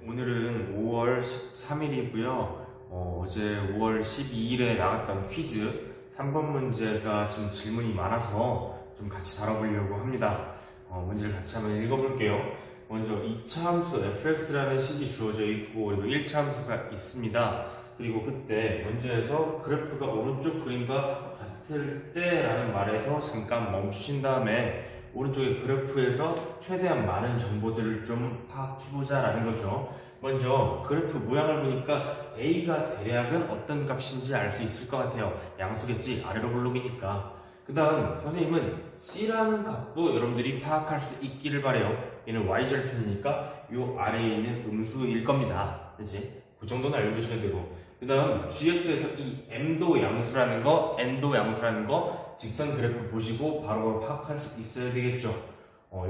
오늘은 5월 13일이고요. 어제 5월 12일에 나갔던 퀴즈 3번 문제가 지금 질문이 많아서 좀 같이 다뤄보려고 합니다. 문제를 같이 한번 읽어볼게요. 먼저 2차 함수 fx라는 식이 주어져 있고 그리고 1차 함수가 있습니다. 그리고 그때 문제에서 그래프가 오른쪽 그림과 같을 때라는 말에서 잠깐 멈추신 다음에 오른쪽의 그래프에서 최대한 많은 정보들을 좀 파악해보자 라는 거죠. 먼저 그래프 모양을 보니까 A가 대략은 어떤 값인지 알 수 있을 것 같아요. 양수겠지, 아래로 블록이니까. 그 다음 선생님은 C라는 값도 여러분들이 파악할 수 있기를 바래요. 얘는 Y절편이니까 요 아래에 있는 음수일 겁니다. 그치? 그 정도는 알고 계셔야 되고, 그 다음 GX에서 이 M도 양수라는 거, N도 양수라는 거 직선 그래프 보시고 바로 파악할 수 있어야 되겠죠.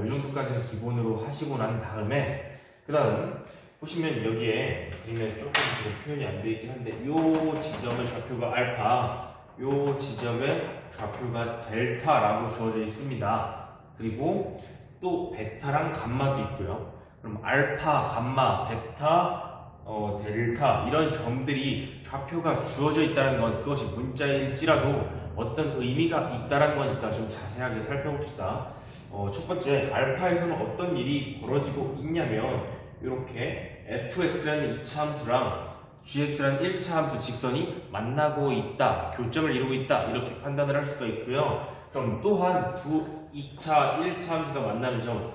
이 정도까지는 기본으로 하시고 난 다음에 그 다음 보시면 여기에 그림에 조금 지금 표현이 안 되어 있긴 한데 요 지점의 좌표가 알파, 요 지점의 좌표가 델타라고 주어져 있습니다. 그리고 또 베타랑 감마도 있고요. 그럼 알파, 감마, 베타, 델타 이런 점들이 좌표가 주어져 있다는 건 그것이 문자일지라도 어떤 의미가 있다는 거니까 좀 자세하게 살펴봅시다. 첫 번째, 알파에서는 어떤 일이 벌어지고 있냐면 이렇게 fx라는 2차 함수랑 gx라는 1차 함수 직선이 만나고 있다, 교점을 이루고 있다 이렇게 판단을 할 수가 있고요. 그럼 또한 2차, 1차 함수가 만나는 점,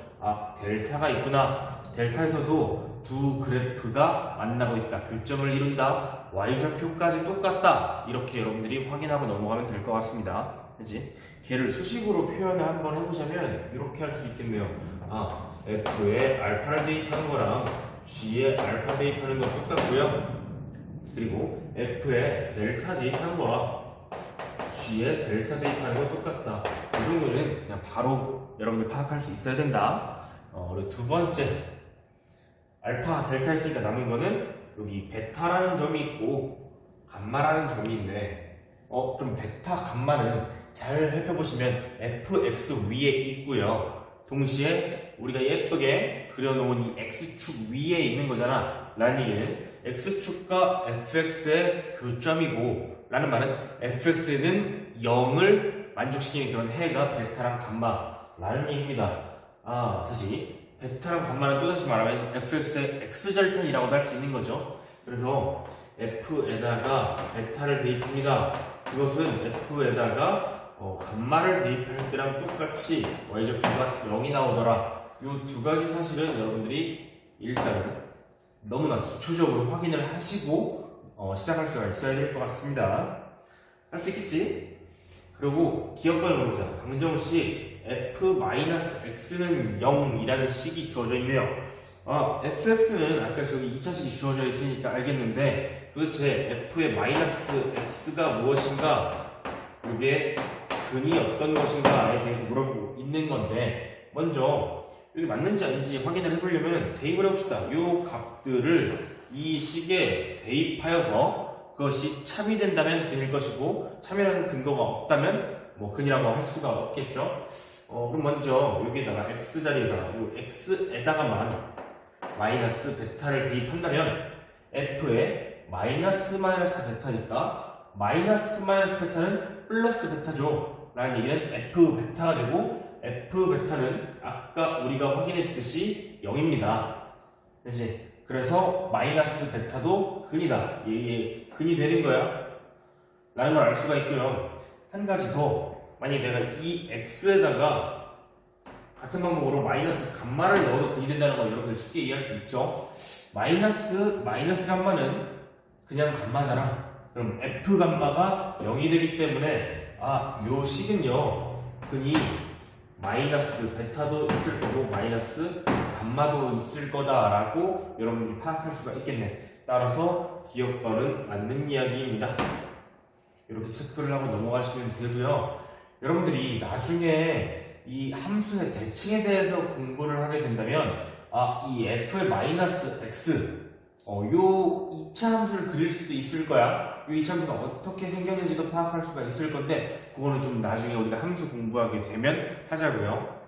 델타가 있구나. 델타에서도 두 그래프가 만나고 있다, 교점을 이룬다, y좌표까지 똑같다 이렇게 여러분들이 확인하고 넘어가면 될 것 같습니다. 그치? 걔를 수식으로 표현을 한번 해보자면 이렇게 할 수 있겠네요. f에 알파를 대입하는 거랑 g에 알파 대입하는 거 똑같고요. 그리고 f에 델타 대입하는 거랑 g에 델타 대입하는 거 똑같다. 이 정도는 그냥 바로 여러분들 파악할 수 있어야 된다. 그리고 두 번째, 알파, 델타 했으니까 남은 거는 여기 베타라는 점이 있고 감마라는 점이 있는데 그럼 베타, 감마는 잘 살펴보시면 fx 위에 있고요. 동시에 우리가 예쁘게 그려놓은 이 x축 위에 있는 거잖아. 라는 얘기는 x축과 fx의 교점이고 라는 말은 fx는 0을 만족시키는 그런 해가 베타랑 감마라는 얘기입니다. 다시 베타랑 감마는 또다시 말하면 fx의 x절편이라고도 할 수 있는 거죠. 그래서 f에다가 베타를 대입합니다. 그것은 f에다가 감마를 대입할 때랑 똑같이 y좌표가 0이 나오더라. 이 두 가지 사실은 여러분들이 일단은 너무나 기초적으로 확인을 하시고 시작할 수가 있어야 될 것 같습니다. 할 수 있겠지? 그리고 기억관을 보자. 방정식 f-x는 0이라는 식이 주어져 있네요. fx는 아까 저기 2차식이 주어져 있으니까 알겠는데 도대체 f의 마이너스 x가 무엇인가, 이게 근이 어떤 것인가에 대해서 물어보고 있는 건데, 먼저 여기 맞는지 아닌지 확인을 해보려면 대입을 해봅시다. 이 값들을 이 식에 대입하여서 그것이 참이 된다면 근일 것이고 참이라는 근거가 없다면 근이라고 할 수가 없겠죠. 그럼 먼저 여기에다가 x자리에다가 이 x에다가만 마이너스 베타를 대입한다면 f에 마이너스 베타니까 마이너스 베타는 플러스 베타죠. 라는 얘기는 f 베타가 되고 f 베타는 아까 우리가 확인했듯이 0입니다. 그치? 그래서 마이너스 베타도 근이다. 얘 근이 되는 거야 라는 걸 알 수가 있고요. 한 가지 더, 만약에 내가 이 x에다가 같은 방법으로 마이너스 감마를 넣어도 근이 된다는 걸 여러분들 쉽게 이해할 수 있죠. 마이너스 감마는 그냥 감마잖아. 그럼 f 감마가 0이 되기 때문에 요 식은요 근이 마이너스 베타도 있을 거고 마이너스 감마도 있을 거다라고 여러분들이 파악할 수가 있겠네. 따라서 기억발은 맞는 이야기입니다. 이렇게 체크를 하고 넘어가시면 되고요. 여러분들이 나중에 이 함수의 대칭에 대해서 공부를 하게 된다면 이 f의 마이너스 x 요 2차 함수를 그릴 수도 있을 거야. 요 2차 함수가 어떻게 생겼는지도 파악할 수가 있을 건데 그거는 좀 나중에 우리가 함수 공부하게 되면 하자고요.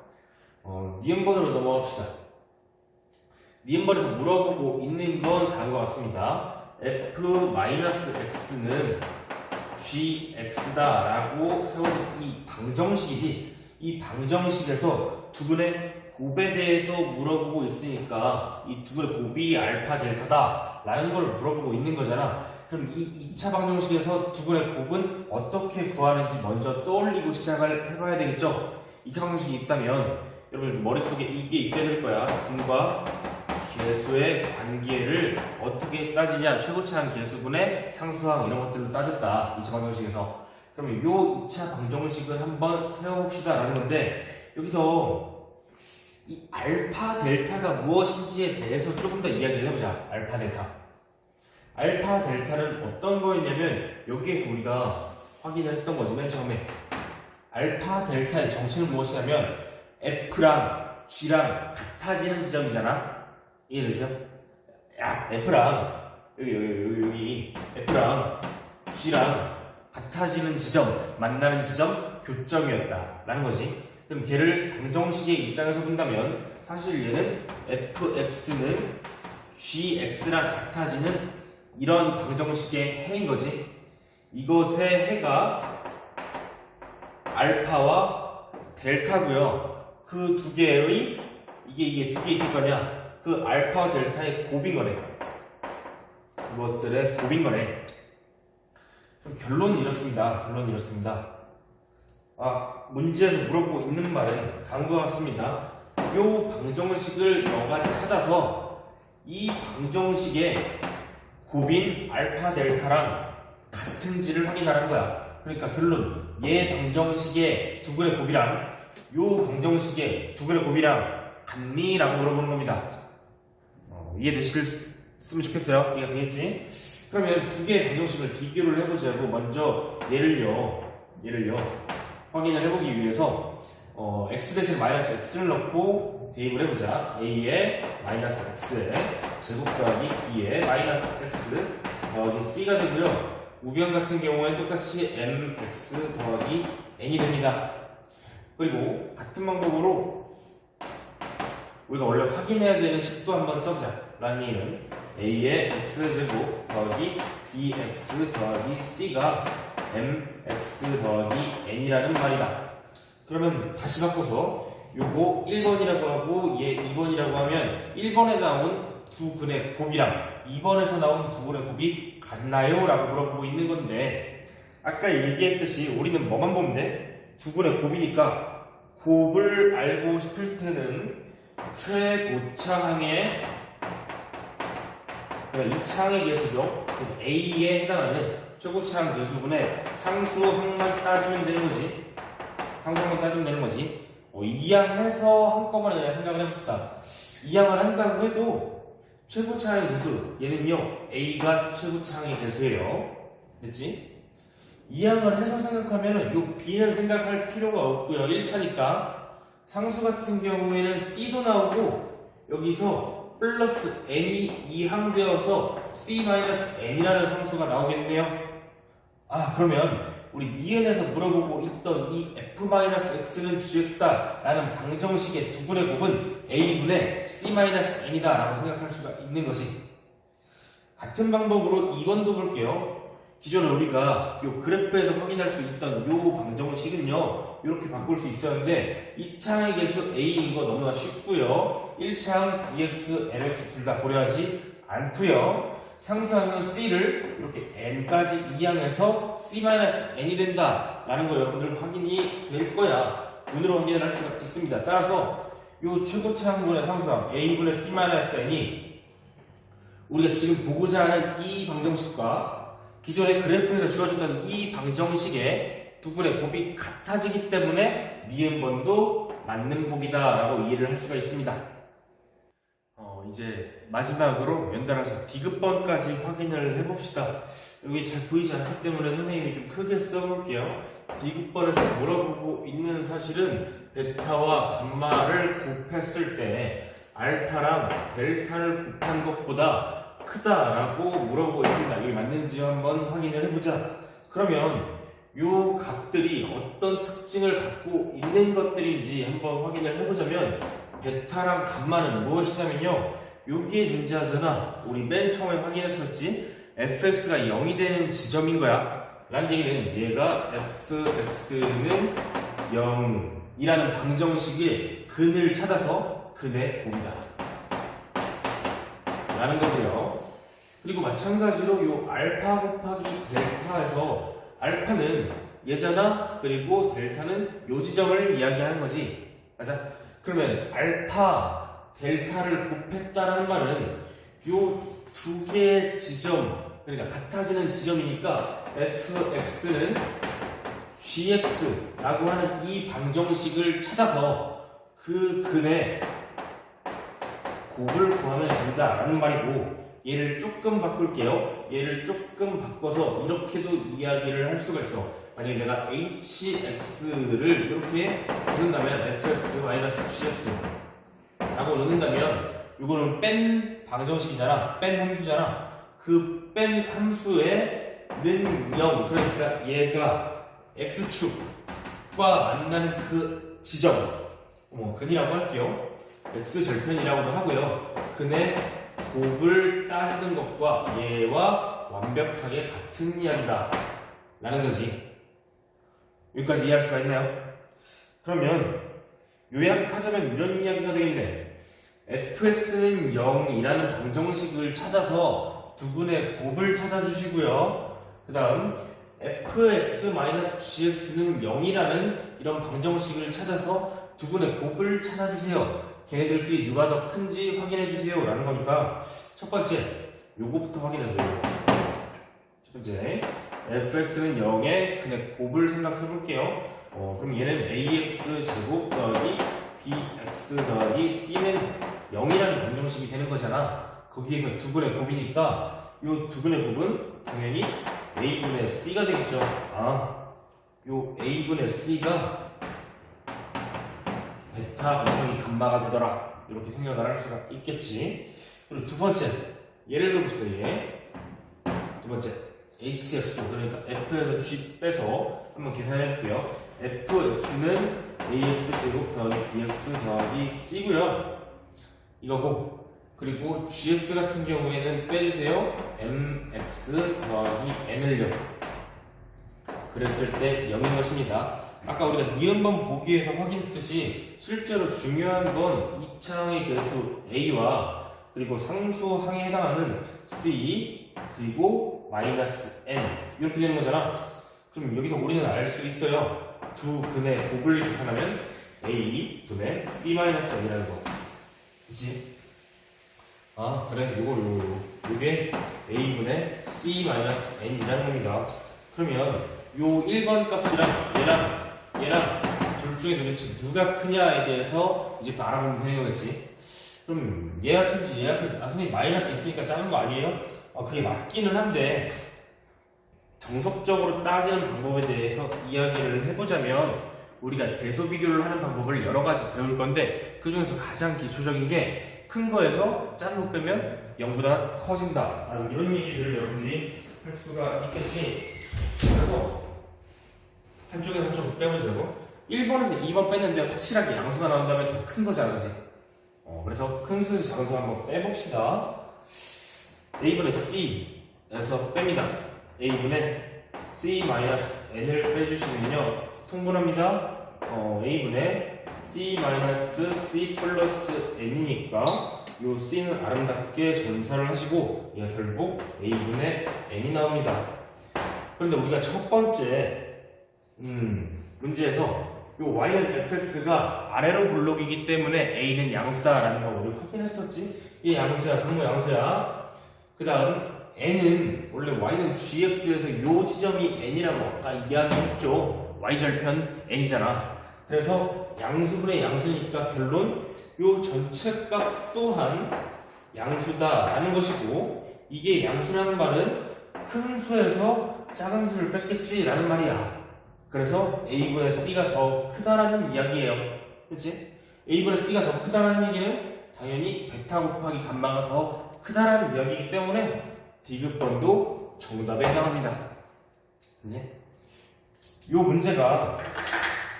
니은번으로 넘어갑시다. 니은번에서 물어보고 있는 건 다음과 같습니다. f-x는 gx다 라고 세워진 이 방정식이지, 이 방정식에서 두근의 곱에 대해서 물어보고 있으니까 이 두근의 곱이 알파 델타다 라는 걸 물어보고 있는 거잖아. 그럼 이 2차 방정식에서 두근의 곱은 어떻게 구하는지 먼저 떠올리고 시작을 해봐야 되겠죠. 2차 방정식이 있다면 여러분 머릿속에 이게 있어야 될 거야. 분과 개수의 관계를 어떻게 따지냐, 최고차항 개수분의 상수항 이런 것들로 따졌다 2차 방정식에서. 그러면 요 2차 방정식을 한번 세워봅시다 라는 건데, 여기서 이 알파 델타가 무엇인지에 대해서 조금 더 이야기를 해보자. 알파 델타, 알파 델타는 어떤 거였냐면 여기에서 우리가 확인을 했던 거지. 맨 처음에 알파 델타의 정체는 무엇이냐면 F랑 G랑 같아지는 지점이잖아. 이해되세요? 야, F랑 여기 F랑 G랑 같아지는 지점, 만나는 지점, 교점이었다 라는 거지. 그럼 걔를 방정식의 입장에서 본다면 사실 얘는 fx는 gx랑 같아지는 이런 방정식의 해인 거지. 이것의 해가 알파와 델타고요. 그 두 개의 이게 두 개 있을 거냐? 그 알파와 델타의 곱인 거네. 이것들의 곱인 거네. 그럼 결론은 이렇습니다. 문제에서 물어보고 있는 말은 다음과 같습니다. 요 방정식을 너가 찾아서 이 방정식의 곱인 알파 델타랑 같은지를 확인하는 거야. 그러니까 결론, 얘 방정식의 두근의 곱이랑 요 방정식의 두근의 곱이랑 같니? 라고 물어보는 겁니다. 이해되셨으면 좋겠어요. 이해가 되겠지? 그러면 두 개의 방정식을 비교를 해보자고. 먼저 얘를요 확인을 해보기 위해서 x 대신 마이너스 x를 넣고 대입을 해보자. a의 마이너스 x에 제곱 더하기 b의 마이너스 x 더하기 c가 되고요. 우변 같은 경우에 똑같이 mx 더하기 n이 됩니다. 그리고 같은 방법으로 우리가 원래 확인해야 되는 식도 한번 써보자. 라는 얘기는 a의 x제곱 더하기 bx 더하기 c가 mx 더하기 n이라는 말이다. 그러면 다시 바꿔서 요거 1번이라고 하고 얘 2번이라고 하면 1번에 나온 두 근의 곱이랑 2번에서 나온 두 근의 곱이 같나요? 라고 물어보고 있는 건데, 아까 얘기했듯이 우리는 뭐만 보면 돼? 두 근의 곱이니까 곱을 알고 싶을 때는 최고차항의 그러니까 이 차항의 개수죠. A에 해당하는 최고차항 개수분의 상수항만 따지면 되는 거지. 상수항만 따지면 되는 거지. 이항해서 한꺼번에 그냥 생각을 해봅시다. 이항을 한다고 해도 최고차항의 개수, 얘는요 A가 최고차항의 개수예요. 됐지? 이항을 해서 생각하면은 요 B를 생각할 필요가 없고요. 1차니까 상수 같은 경우에는 C도 나오고 여기서 플러스 n이 이항되어서 c-n이라는 상수가 나오겠네요. 그러면 우리 니은에서 물어보고 있던 이 f-x는 gx다 라는 방정식의 두근의 곱은 a분의 c-n이다 라고 생각할 수가 있는 것이. 같은 방법으로 2번도 볼게요. 기존에 우리가 요 그래프에서 확인할 수 있던 요 방정식은요 이렇게 바꿀 수 있었는데 2차항의 개수 a인 거 너무나 쉽고요. 1차항 bx, mx 둘 다 고려하지 않고요. 상수항은 c를 이렇게 n까지 이항해서 c-n이 된다 라는 거 여러분들 확인이 될 거야. 눈으로 확인을 할 수가 있습니다. 따라서 요 최고차항분의 상수항 a분의 c-n이 우리가 지금 보고자 하는 이 방정식과 기존의 그래프에서 주어졌던 이 방정식의 두 분의 곱이 같아지기 때문에 니은번도 맞는 곱이다 라고 이해를 할 수가 있습니다. 이제 마지막으로 연달아서 디귿번까지 확인을 해봅시다. 여기 잘 보이지 않기 때문에 선생님이 좀 크게 써볼게요. 디귿번에서 물어보고 있는 사실은 베타와 감마를 곱했을 때 알파랑 델타를 곱한 것보다 크다라고 물어보고 있습니다. 이게 맞는지 한번 확인을 해보자. 그러면 요 값들이 어떤 특징을 갖고 있는 것들인지 한번 확인을 해보자면 베타랑 감마는 무엇이냐면요 여기에 존재하잖아. 우리 맨 처음에 확인했었지? fx가 0이 되는 지점인 거야. 라는 얘기는 얘가 fx는 0이라는 방정식의 근을 찾아서 근의 곱이다 라는 거고요. 그리고 마찬가지로 요 알파 곱하기 델타에서 알파는 얘잖아. 그리고 델타는 요 지점을 이야기하는 거지. 맞아? 그러면 알파, 델타를 곱했다라는 말은 요 두 개의 지점, 그러니까 같아지는 지점이니까 fx는 gx라고 하는 이 방정식을 찾아서 그 근의 곱을 구하면 된다라는 말이고, 얘를 조금 바꿀게요. 얘를 조금 바꿔서 이렇게도 이야기를 할 수가 있어. 만약에 내가 hx를 이렇게 넣는다면 fx-gx 라고 넣는다면 이거는 뺀 방정식이잖아. 뺀 함수잖아. 그 뺀 함수의 는 0, 그러니까 얘가 x축과 만나는 그 지점, 근이라고 할게요. x절편이라고도 하고요. 근의 곱을 따지는 것과 얘와 완벽하게 같은 이야기다 라는 거지. 여기까지 이해할 수가 있나요? 그러면 요약하자면 이런 이야기가 되겠네. fx는 0이라는 방정식을 찾아서 두근의 곱을 찾아주시고요. 그 다음 fx-gx는 0이라는 이런 방정식을 찾아서 두근의 곱을 찾아주세요. 걔네들끼리 누가 더 큰지 확인해주세요 라는 거니까, 첫 번째 요거부터 확인해줘요. 첫 번째 fx는 0에 근의 곱을 생각해 볼게요. 그럼 얘는 ax 제곱 더하기 bx 더하기 c는 0이라는 방정식이 되는 거잖아. 거기에서 두근의 곱이니까 요 두근의 곱은 당연히 a분의 c가 되겠죠. 요 a분의 c가 베타 곱하기 감마가 되더라, 이렇게 생각을 할 수가 있겠지. 그리고 두 번째 예를 들어봅시다. 두 번째 hx, 그러니까 f에서 g 빼서 한번 계산해 볼게요. fx는 ax 제곱 더하기 bx 더하기 c고요. 이거고, 그리고 gx 같은 경우에는 빼주세요. mx 더하기 n을요. 그랬을 때 0인 것입니다. 아까 우리가 니은번 보기 위해서 확인했듯이 실제로 중요한 건 2차항의 개수 a와 그리고 상수항에 해당하는 c 그리고 마이너스 n 이렇게 되는 거잖아. 그럼 여기서 우리는 알 수 있어요. 두 근의 곱을 계산하면 a 분의 c 마이너스 n이라는 거. 그치? 그래. 요게 a 분의 c 마이너스 n이라는 겁니다. 그러면 요 1번 값이랑 얘랑 둘 중에 도대체 누가 크냐에 대해서 이제부터 알아보면 되는 거겠지. 그럼 얘가 큰지 얘가 큰지, 선생님 마이너스 있으니까 작은 거 아니에요? 그게 맞기는 한데, 정석적으로 따지는 방법에 대해서 이야기를 해보자면 우리가 대소 비교를 하는 방법을 여러 가지 배울 건데, 그 중에서 가장 기초적인 게 큰 거에서 작은 거 빼면 0보다 커진다, 이런 얘기를 여러분들이 할 수가 있겠지. 그래서 한쪽에서 한쪽 빼보자고. 1번에서 2번 뺐는데 확실하게 양수가 나온다면 더 큰 거잖아, 그지? 그래서 큰 수에서 작은 수 한번 빼봅시다. a분의 c에서 뺍니다. a분의 c-n을 빼주시면요, 통분합니다. a분의 c-c 플러스 n이니까 요 c는 아름답게 전사를 하시고 얘가 결국 a분의 n이 나옵니다. 그런데 우리가 첫 번째 문제에서 요 y는 fx가 아래로 블록이기 때문에 a는 양수다라는 거 우리 확인했었지? 이게 양수야, 그런 거 양수야. 그 다음 n은 원래 y는 gx에서 요 지점이 n이라고 아까 이야기했죠. y절편 n이잖아. 그래서 양수분의 양수니까 결론 요 전체 값 또한 양수다라는 것이고, 이게 양수라는 말은 큰 수에서 작은 수를 뺐겠지라는 말이야. 그래서 a분의 c가 더 크다라는 이야기예요. 그치? a분의 c가 더 크다라는 얘기는 당연히 베타 곱하기 감마가 더 크다라는 이야기이기 때문에 디귿번도 정답에 해당합니다. 이제 이 문제가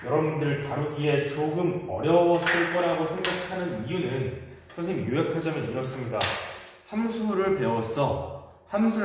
여러분들 다루기에 조금 어려웠을 거라고 생각하는 이유는 선생님 요약하자면 이렇습니다. 함수를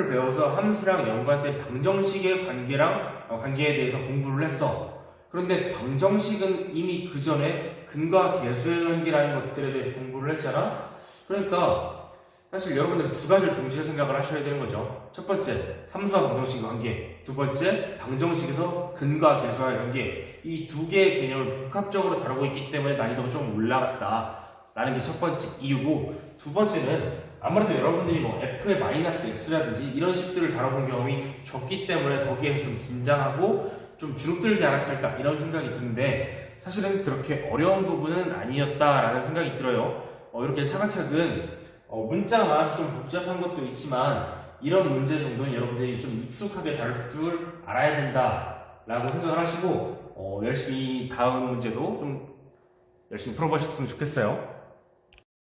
배워서 함수랑 연관된 방정식의 관계에 대해서 공부를 했어. 그런데 방정식은 이미 그 전에 근과 계수의 관계라는 것들에 대해서 공부를 했잖아. 그러니까 사실 여러분들은 두 가지를 동시에 생각을 하셔야 되는 거죠. 첫 번째, 함수와 방정식의 관계. 두 번째, 방정식에서 근과 계수와의 관계. 이 두 개의 개념을 복합적으로 다루고 있기 때문에 난이도가 좀 올라갔다 라는 게 첫 번째 이유고, 두 번째는 아무래도 여러분들이 뭐 f의 마이너스 x라든지 이런 식들을 다뤄본 경험이 적기 때문에 거기에서 좀 긴장하고 좀 주눅들지 않았을까 이런 생각이 드는데, 사실은 그렇게 어려운 부분은 아니었다라는 생각이 들어요. 이렇게 차근차근 문자가 많아서 좀 복잡한 것도 있지만 이런 문제 정도는 여러분들이 좀 익숙하게 다룰 줄 알아야 된다라고 생각을 하시고 열심히 다음 문제도 좀 열심히 풀어보셨으면 좋겠어요.